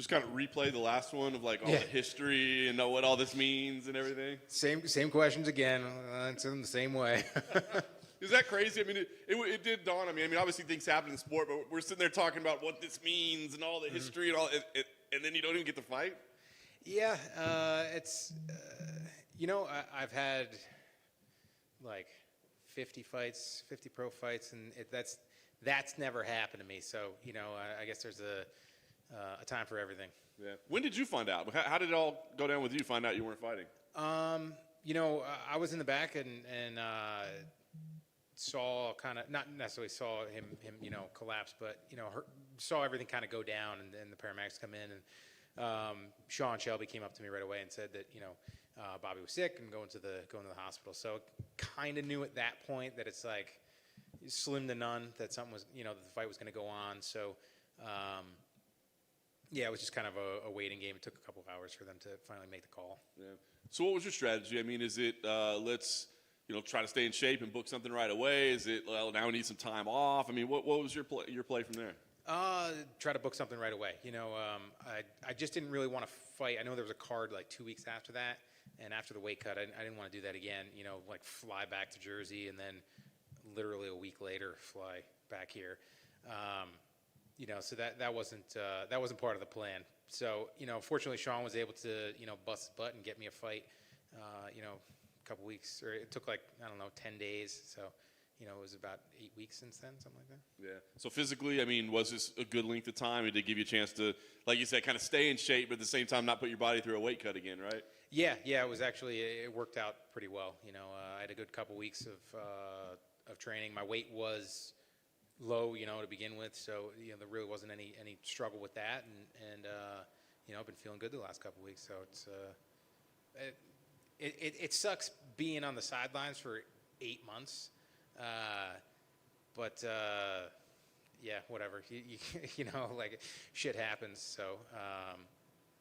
just kind of replay the last one of like all the history and know what all this means and everything? Same questions again. Answer them the same way. Is that crazy? I mean, it did dawn on me. I mean, obviously things happen in sport, but we're sitting there talking about what this means and all the history and all, and then you don't even get to fight? Yeah, it's, I've had like 50 fights, 50 pro fights, and that's never happened to me. So, I guess there's a time for everything. Yeah. When did you find out? How did it all go down with you, find out you weren't fighting? I was in the back and saw not necessarily saw him collapse, but saw everything kind of go down, and the paramedics come in, and Sean Shelby came up to me right away and said that Bobby was sick and going to the hospital. So kind of knew at that point that it's like slim to none that something was that the fight was going to go on. So it was just kind of a waiting game. It took a couple of hours for them to finally make the call. Yeah. So what was your strategy? I mean, is it let's try to stay in shape and book something right away? Is it, well, now we need some time off? I mean, what was your play from there? Try to book something right away. I just didn't really want to fight. I know there was a card like 2 weeks after that, and after the weight cut, I didn't want to do that again. Like fly back to Jersey and then literally a week later fly back here. So that wasn't part of the plan. So fortunately, Sean was able to bust his butt and get me a fight. A couple weeks, or it took 10 days. So it was about 8 weeks since then, something like that. Yeah. So physically, I mean, was this a good length of time? It did give you a chance to, like you said, kind of stay in shape, but at the same time not put your body through a weight cut again, right? Yeah. It was actually, it worked out pretty well. I had a good couple weeks of training. My weight was low, to begin with, so there really wasn't any struggle with that, and I've been feeling good the last couple weeks. So it's it sucks being on the sidelines for 8 months. But whatever. Like shit happens. So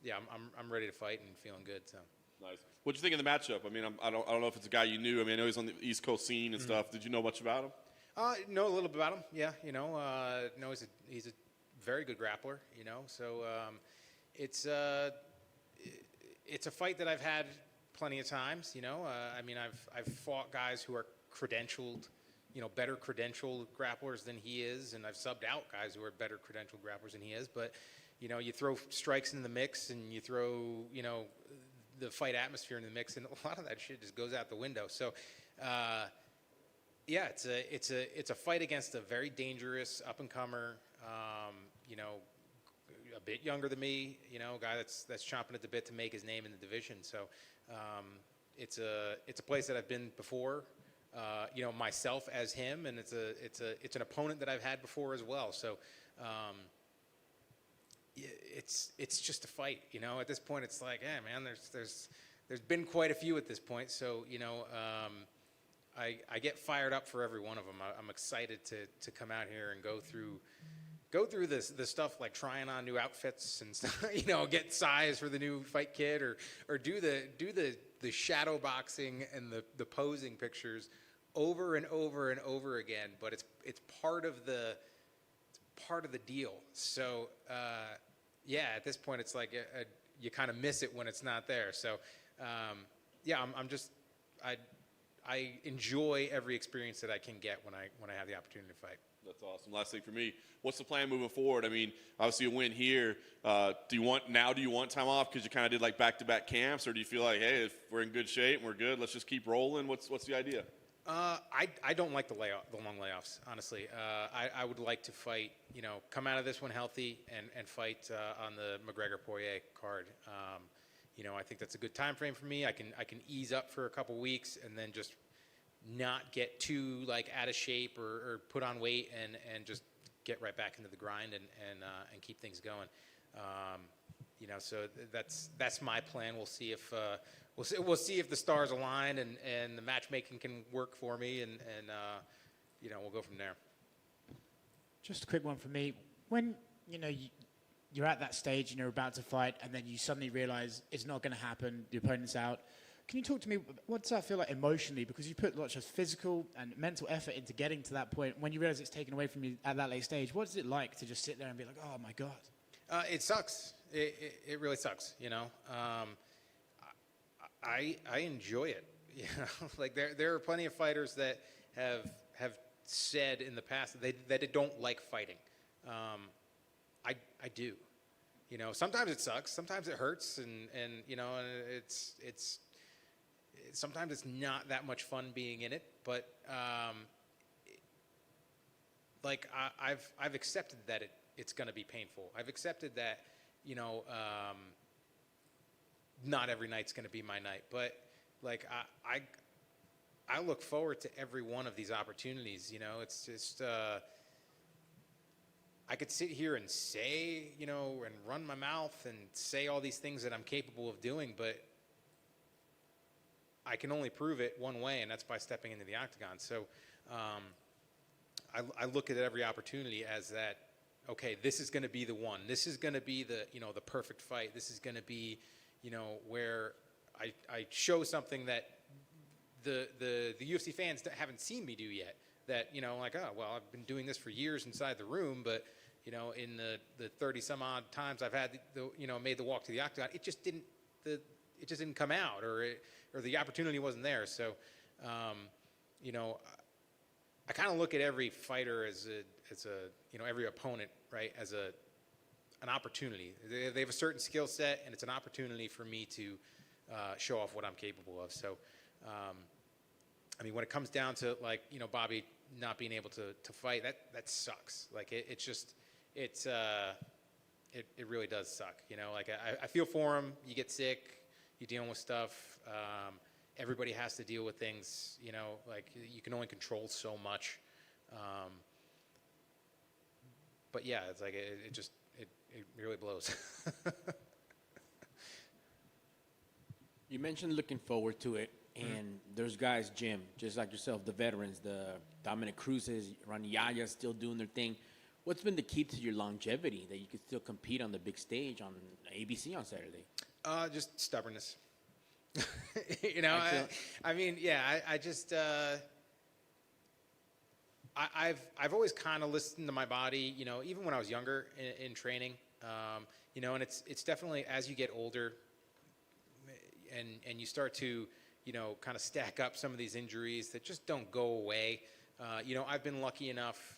I'm ready to fight and feeling good. So nice. What'd you think of the matchup? I mean, I don't know if it's a guy you knew. I mean, I know he's on the East Coast scene and stuff. Did you know much about him? Know a little bit about him. Yeah, he's a very good grappler. So it's a fight that I've had plenty of times. I mean, I've fought guys who are credentialed, better credentialed grapplers than he is, and I've subbed out guys who are better credentialed grapplers than he is. But you throw strikes in the mix, and you throw the fight atmosphere in the mix, and a lot of that shit just goes out the window. So it's a fight against a very dangerous up and comer, a bit younger than me, a guy that's chomping at the bit to make his name in the division. So it's a place that I've been before. Myself as him, and it's an opponent that I've had before as well. So it's just a fight. At this point, it's like, man, there's been quite a few at this point. So I get fired up for every one of them. I'm excited to come out here and go through this stuff, like trying on new outfits and stuff, get size for the new fight kit, or do the shadow boxing and the posing pictures over and over and over again. But it's part of the deal. So at this point, it's like you kind of miss it when it's not there. So I enjoy every experience that I can get when I have the opportunity to fight. That's awesome. Last thing for me, what's the plan moving forward? I mean, obviously a win here. Do you want time off because you kind of did like back-to-back camps, or do you feel like, hey, if we're in good shape and we're good, let's just keep rolling? What's the idea? I don't like the long layoffs, honestly. I would like to fight, come out of this one healthy and fight on the McGregor-Poirier card. I think that's a good time frame for me. I can ease up for a couple weeks and then just not get too out of shape or put on weight and just get right back into the grind and keep things going. So that's my plan. We'll see if we'll see if the stars align and the matchmaking can work for me, and we'll go from there. Just a quick one for me. When you're at that stage and you're about to fight, and then you suddenly realize it's not going to happen, the opponent's out. Can you talk to me, what does that feel like emotionally? Because you put lots of physical and mental effort into getting to that point. When you realize it's taken away from you at that late stage, what is it like to just sit there and be like, oh my God? It sucks. It really sucks, you know. I enjoy it. You know, like there are plenty of fighters that have said in the past that they don't like fighting. I do. You know, sometimes it sucks, sometimes it hurts, and you know, and it's sometimes it's not that much fun being in it. But like I've accepted that it's going to be painful. I've accepted that, you know, not every night's going to be my night, but like I look forward to every one of these opportunities. You know, it's just I could sit here and say, you know, and run my mouth and say all these things that I'm capable of doing, but I can only prove it one way, and that's by stepping into the octagon. So I look at every opportunity as that, okay, this is going to be the one. This is going to be the, you know, the perfect fight. This is going to be, you know, where I show something that the UFC fans haven't seen me do yet. That, you know, like, oh, well, I've been doing this for years inside the room, but, you know, in the 30 some odd times I've had you know, made the walk to the octagon, it just didn't come out, or the opportunity wasn't there. So, you know, I kind of look at every fighter as a you know, every opponent, right, as an opportunity. They have a certain skill set, and it's an opportunity for me to show off what I'm capable of. So, I mean, when it comes down to, like, you know, Bobby not being able to fight, that sucks. Like, it really does suck. You know, like, I feel for him. You get sick, you're dealing with stuff. Everybody has to deal with things, you know, like, you can only control so much. But yeah, it's like, it really blows. You mentioned looking forward to it, and there's guys, Jim, just like yourself, the veterans, the Dominic Cruzes, Ronnie Yaya still doing their thing. What's been the key to your longevity that you could still compete on the big stage on ABC on Saturday? Just stubbornness. You know, I mean, yeah, I just, I've always kind of listened to my body, you know, even when I was younger in training, you know, and it's definitely, as you get older and you start to, you know, kind of stack up some of these injuries that just don't go away. You know, I've been lucky enough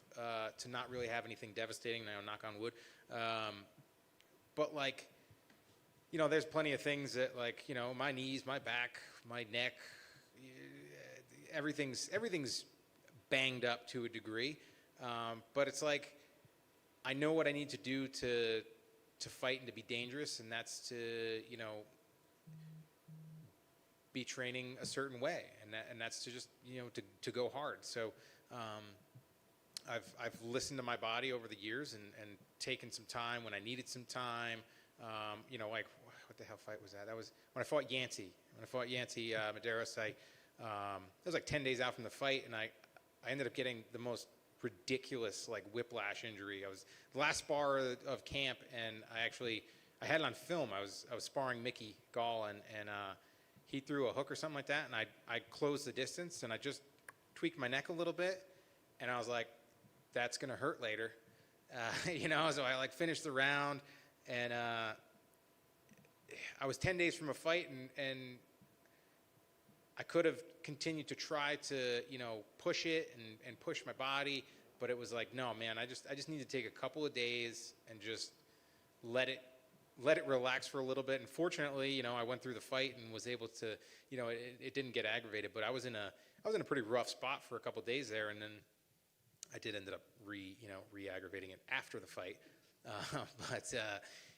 to not really have anything devastating, now, knock on wood. But, like, you know, there's plenty of things that, like, you know, my knees, my back, my neck, everything's banged up to a degree. But it's like, I know what I need to do to fight and to be dangerous, and that's to, you know, be training a certain way, and that's to just, you know, to go hard. So I've listened to my body over the years and taken some time when I needed some time. You know, like, what the hell fight was that? That was when I fought Yancey. When I fought Yancey Medeiros, it was like 10 days out from the fight, and I ended up getting the most ridiculous, like, whiplash injury. I was the last spar of camp, and I had it on film. I was sparring Mickey Gall, and he threw a hook or something like that, and I closed the distance, and I just tweaked my neck a little bit, and I was like, that's going to hurt later. You know, so I, like, finished the round, and I was 10 days from a fight, and I could have continued to try to, you know, push it and push my body, but it was like, no, man, I just need to take a couple of days and just let it relax for a little bit. And fortunately, you know, I went through the fight and was able to, you know, it didn't get aggravated, but I was in a pretty rough spot for a couple of days there, and then I did end up re-aggravating it after the fight. But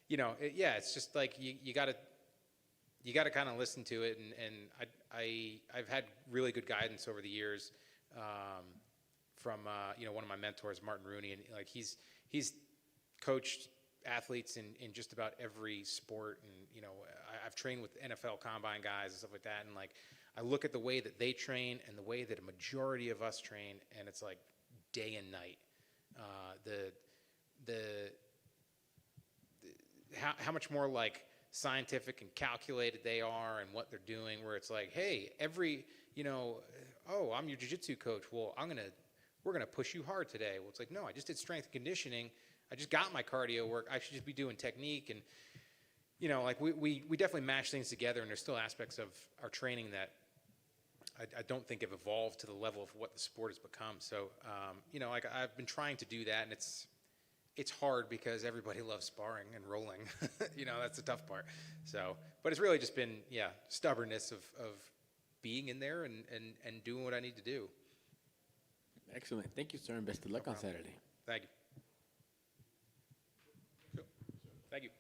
you know, yeah, it's just like you gotta kind of listen to it, and I've had really good guidance over the years from you know, one of my mentors, Martin Rooney, and, like, he's coached athletes in just about every sport, and, you know, I've trained with NFL combine guys and stuff like that, and, like, I look at the way that they train and the way that a majority of us train, and it's like day and night. How much more, like, scientific and calculated they are and what they're doing, where it's like, hey, you know, oh, I'm your jiu-jitsu coach. Well, we're gonna push you hard today. Well, it's like, no, I just did strength and conditioning. I just got my cardio work. I should just be doing technique. And you know, like we definitely mash things together, and there's still aspects of our training that I don't think have evolved to the level of what the sport has become. So, you know, like I've been trying to do that, and it's hard because everybody loves sparring and rolling. You know, that's the tough part. So, but it's really just been, yeah, stubbornness of being in there and doing what I need to do. Excellent. Thank you, sir, and best of luck on Saturday. Thank you. Thank you.